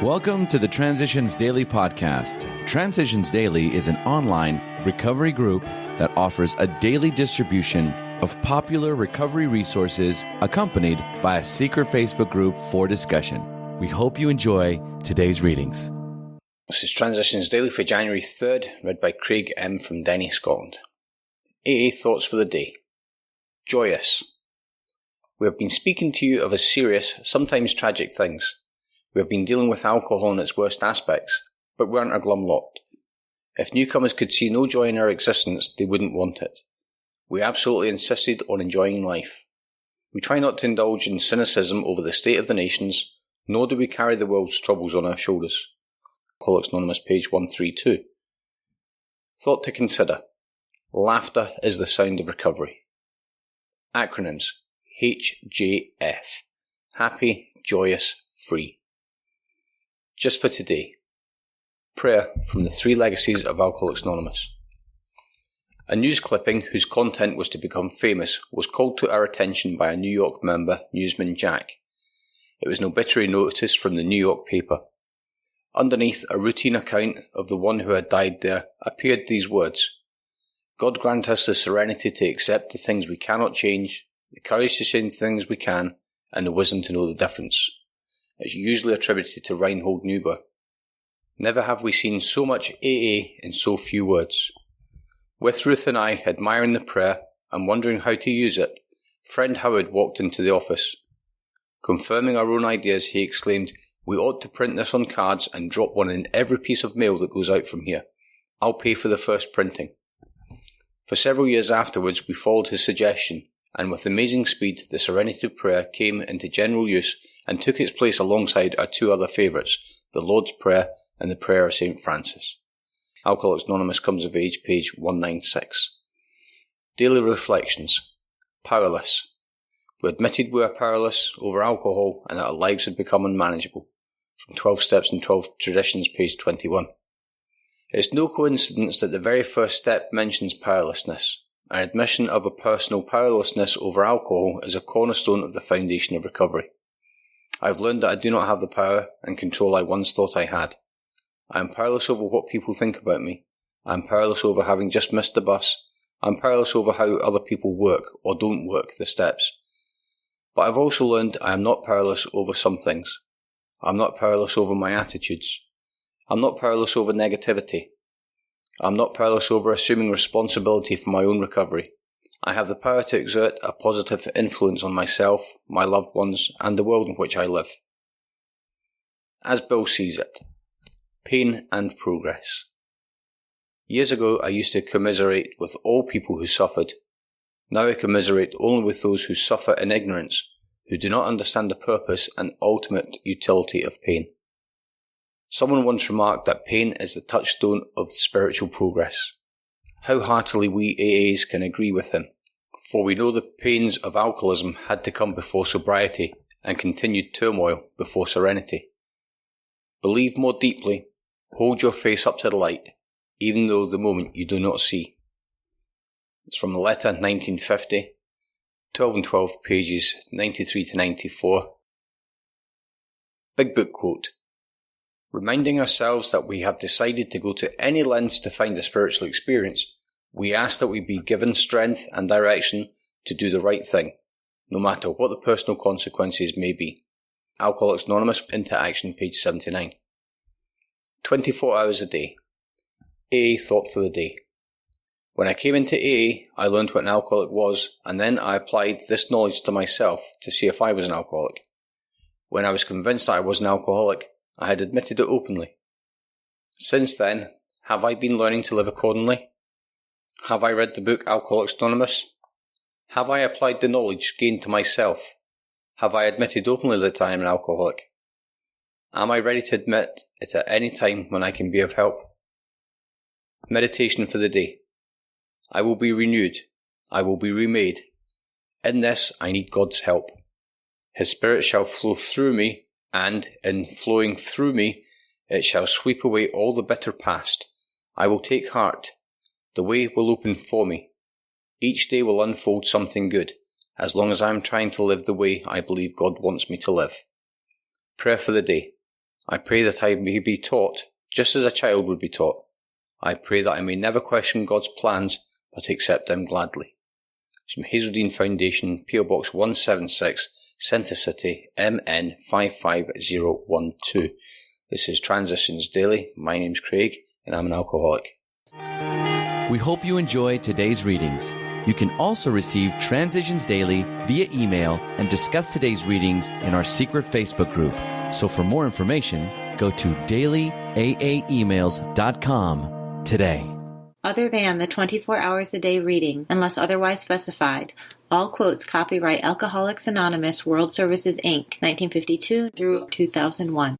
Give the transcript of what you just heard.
Welcome to the Transitions Daily podcast. Transitions Daily is an online recovery group that offers a daily distribution of popular recovery resources accompanied by a secret Facebook group for discussion. We hope you enjoy today's readings. This is Transitions Daily for January 3rd, read by Craig M. from Denny, Scotland. AA Thoughts for the Day. Joyous. We have been speaking to you of a serious, sometimes tragic things. We have been dealing with alcohol in its worst aspects, but we aren't a glum lot. If newcomers could see no joy in our existence, they wouldn't want it. We absolutely insisted on enjoying life. We try not to indulge in cynicism over the state of the nations, nor do we carry the world's troubles on our shoulders. Alcoholics Anonymous, page 132. Thought to consider. Laughter is the sound of recovery. Acronyms. HJF. Happy, joyous, free. Just for today. Prayer from the Three Legacies of Alcoholics Anonymous. A news clipping whose content was to become famous was called to our attention by a New York member, newsman Jack. It was an obituary notice from the New York paper. Underneath a routine account of the one who had died there appeared these words: God grant us the serenity to accept the things we cannot change, the courage to say things we can, and the wisdom to know the difference. It's usually attributed to Reinhold Niebuhr. Never have we seen so much AA in so few words. With Ruth and I admiring the prayer and wondering how to use it, friend Howard walked into the office. Confirming our own ideas, he exclaimed, "We ought to print this on cards and drop one in every piece of mail that goes out from here. I'll pay for the first printing." For several years afterwards, we followed his suggestion, and with amazing speed, the Serenity Prayer came into general use and took its place alongside our two other favourites, the Lord's Prayer and the Prayer of St. Francis. Alcoholics Anonymous Comes of Age, page 196. Daily Reflections. Powerless. We admitted we are powerless over alcohol and that our lives had become unmanageable. From 12 Steps and 12 Traditions, page 21. It's no coincidence that the very first step mentions powerlessness. An admission of a personal powerlessness over alcohol is a cornerstone of the foundation of recovery. I have learned that I do not have the power and control I once thought I had. I am powerless over what people think about me. I am powerless over having just missed the bus. I am powerless over how other people work or don't work the steps. But I've also learned I am not powerless over some things. I am not powerless over my attitudes. I am not powerless over negativity. I am not powerless over assuming responsibility for my own recovery. I have the power to exert a positive influence on myself, my loved ones, and the world in which I live. As Bill sees it. Pain and progress. Years ago, I used to commiserate with all people who suffered. Now I commiserate only with those who suffer in ignorance, who do not understand the purpose and ultimate utility of pain. Someone once remarked that pain is the touchstone of spiritual progress. How heartily we AAs can agree with him, for we know the pains of alcoholism had to come before sobriety and continued turmoil before serenity. Believe more deeply, hold your face up to the light, even though the moment you do not see. It's from the letter 1950, 12 and 12 pages 93 to 94. Big Book quote. Reminding ourselves that we have decided to go to any lengths to find a spiritual experience, we ask that we be given strength and direction to do the right thing, no matter what the personal consequences may be. Alcoholics Anonymous Into Action, page 79. 24 hours a day. AA Thought for the Day. When I came into AA, I learned what an alcoholic was, and then I applied this knowledge to myself to see if I was an alcoholic. When I was convinced that I was an alcoholic, I had admitted it openly. Since then, have I been learning to live accordingly? Have I read the book Alcoholics Anonymous? Have I applied the knowledge gained to myself? Have I admitted openly that I am an alcoholic? Am I ready to admit it at any time when I can be of help? Meditation for the day. I will be renewed. I will be remade. In this I need God's help. His Spirit shall flow through me, and, in flowing through me, it shall sweep away all the bitter past. I will take heart. The way will open for me. Each day will unfold something good, as long as I am trying to live the way I believe God wants me to live. Prayer for the day. I pray that I may be taught, just as a child would be taught. I pray that I may never question God's plans, but accept them gladly. It's from Hazeldean Foundation, PO Box 176, Centre City, MN 55012. This is Transitions Daily. My name's Craig, and I'm an alcoholic. We hope you enjoyed today's readings. You can also receive Transitions Daily via email and discuss today's readings in our secret Facebook group. So for more information, go to dailyaaemails.com today. Other than the 24 hours a day reading, unless otherwise specified, all quotes copyright Alcoholics Anonymous World Services, Inc., 1952 through 2001.